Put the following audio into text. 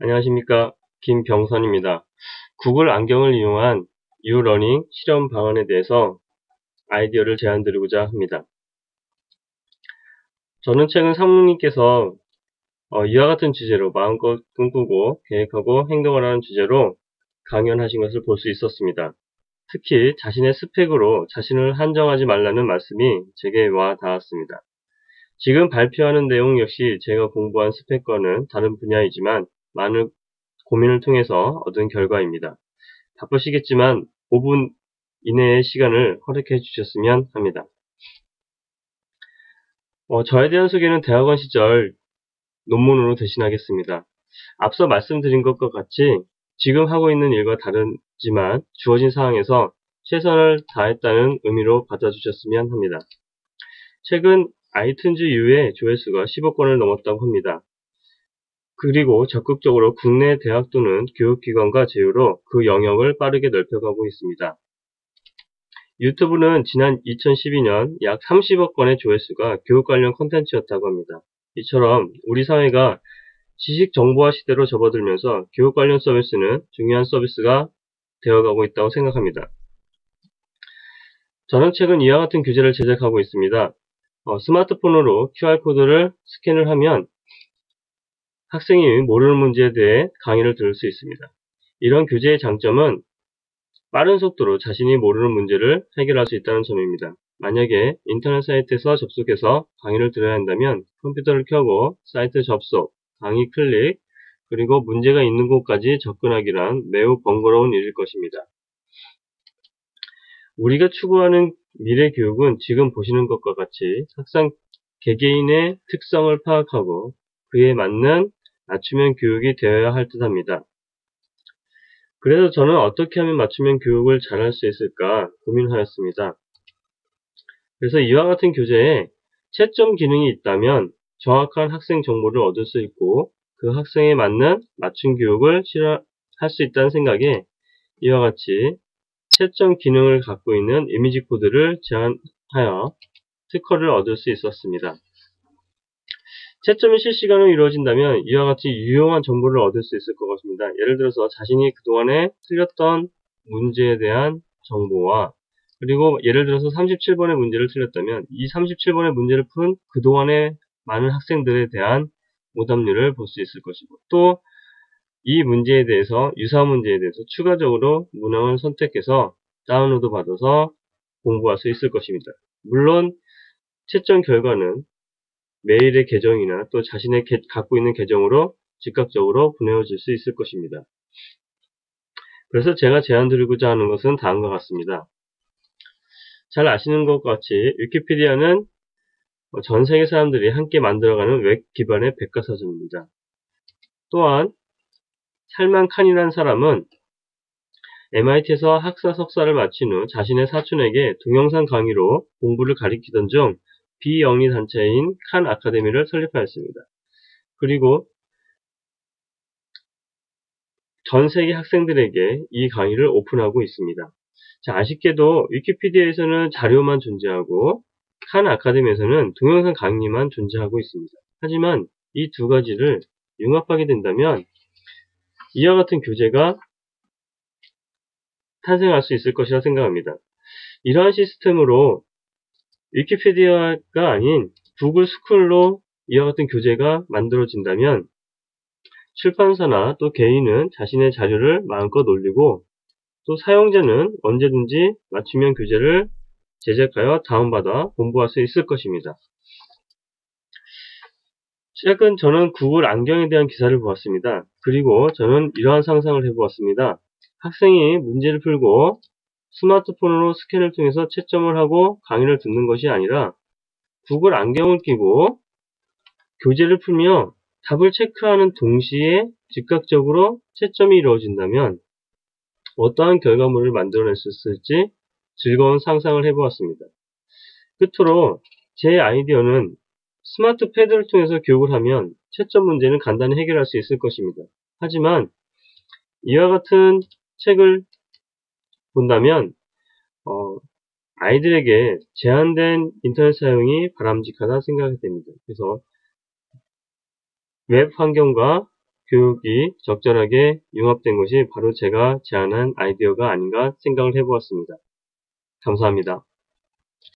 안녕하십니까. 김병선입니다. 구글 안경을 이용한 유러닝 실험 방안에 대해서 아이디어를 제안드리고자 합니다. 저는 최근 사모님께서 이와 같은 주제로 마음껏 꿈꾸고 계획하고 행동을 하는 주제로 강연하신 것을 볼 수 있었습니다. 특히 자신의 스펙으로 자신을 한정하지 말라는 말씀이 제게 와 닿았습니다. 지금 발표하는 내용 역시 제가 공부한 스펙과는 다른 분야이지만 많은 고민을 통해서 얻은 결과입니다. 바쁘시겠지만 5분 이내의 시간을 허락해 주셨으면 합니다. 저에 대한 소개는 대학원 시절 논문으로 대신하겠습니다. 앞서 말씀드린 것과 같이 지금 하고 있는 일과 다르지만 주어진 상황에서 최선을 다했다는 의미로 받아주셨으면 합니다. 최근 아이튠즈 U의 조회수가 15건을 넘었다고 합니다. 그리고 적극적으로 국내 대학 또는 교육기관과 제휴로 그 영역을 빠르게 넓혀가고 있습니다. 유튜브는 지난 2012년 약 30억 건의 조회수가 교육 관련 콘텐츠였다고 합니다. 이처럼 우리 사회가 지식 정보화 시대로 접어들면서 교육 관련 서비스는 중요한 서비스가 되어가고 있다고 생각합니다. 저는 최근 이와 같은 교재를 제작하고 있습니다. 스마트폰으로 QR코드를 스캔을 하면 학생이 모르는 문제에 대해 강의를 들을 수 있습니다. 이런 교재의 장점은 빠른 속도로 자신이 모르는 문제를 해결할 수 있다는 점입니다. 만약에 인터넷 사이트에서 접속해서 강의를 들어야 한다면 컴퓨터를 켜고 사이트 접속, 강의 클릭, 그리고 문제가 있는 곳까지 접근하기란 매우 번거로운 일일 것입니다. 우리가 추구하는 미래 교육은 지금 보시는 것과 같이 학생 개개인의 특성을 파악하고 그에 맞는 맞춤형 교육이 되어야 할 듯합니다. 그래서 저는 어떻게 하면 맞춤형 교육을 잘할 수 있을까 고민하였습니다. 그래서 이와 같은 교재에 채점 기능이 있다면 정확한 학생 정보를 얻을 수 있고 그 학생에 맞는 맞춤 교육을 할 수 있다는 생각에 이와 같이 채점 기능을 갖고 있는 이미지 코드를 제안하여 특허를 얻을 수 있었습니다. 채점이 실시간으로 이루어진다면 이와 같이 유용한 정보를 얻을 수 있을 것 같습니다. 예를 들어서 자신이 그동안에 틀렸던 문제에 대한 정보와 그리고 예를 들어서 37번의 문제를 틀렸다면 이 37번의 문제를 푼 그동안의 많은 학생들에 대한 오답률을 볼 수 있을 것이고 또 이 문제에 대해서 유사 문제에 대해서 추가적으로 문항을 선택해서 다운로드 받아서 공부할 수 있을 것입니다. 물론 채점 결과는 메일의 계정이나 또 자신의 갖고 있는 계정으로 즉각적으로 보내어질 수 있을 것입니다. 그래서 제가 제안드리고자 하는 것은 다음과 같습니다. 잘 아시는 것 같이 위키피디아는 전 세계 사람들이 함께 만들어가는 웹 기반의 백과사전입니다. 또한 살만 칸이라는 사람은 MIT에서 학사 석사를 마친 후 자신의 사촌에게 동영상 강의로 공부를 가리키던 중 비영리 단체인 칸 아카데미를 설립하였습니다. 그리고 전 세계 학생들에게 이 강의를 오픈하고 있습니다. 자, 아쉽게도 위키피디아에서는 자료만 존재하고 칸 아카데미에서는 동영상 강의만 존재하고 있습니다. 하지만 이 두 가지를 융합하게 된다면 이와 같은 교재가 탄생할 수 있을 것이라 생각합니다. 이러한 시스템으로 위키피디아가 아닌 구글 스쿨로 이와 같은 교재가 만들어진다면 출판사나 또 개인은 자신의 자료를 마음껏 올리고 또 사용자는 언제든지 맞춤형 교재를 제작하여 다운받아 공부할 수 있을 것입니다. 최근 저는 구글 안경에 대한 기사를 보았습니다. 그리고 저는 이러한 상상을 해보았습니다. 학생이 문제를 풀고 스마트폰으로 스캔을 통해서 채점을 하고 강의를 듣는 것이 아니라 구글 안경을 끼고 교재를 풀며 답을 체크하는 동시에 즉각적으로 채점이 이루어진다면 어떠한 결과물을 만들어낼 수 있을지 즐거운 상상을 해보았습니다. 끝으로 제 아이디어는 스마트 패드를 통해서 교육을 하면 채점 문제는 간단히 해결할 수 있을 것입니다. 하지만 이와 같은 책을 본다면 아이들에게 제한된 인터넷 사용이 바람직하다 생각이 됩니다. 그래서 웹 환경과 교육이 적절하게 융합된 것이 바로 제가 제안한 아이디어가 아닌가 생각을 해보았습니다. 감사합니다.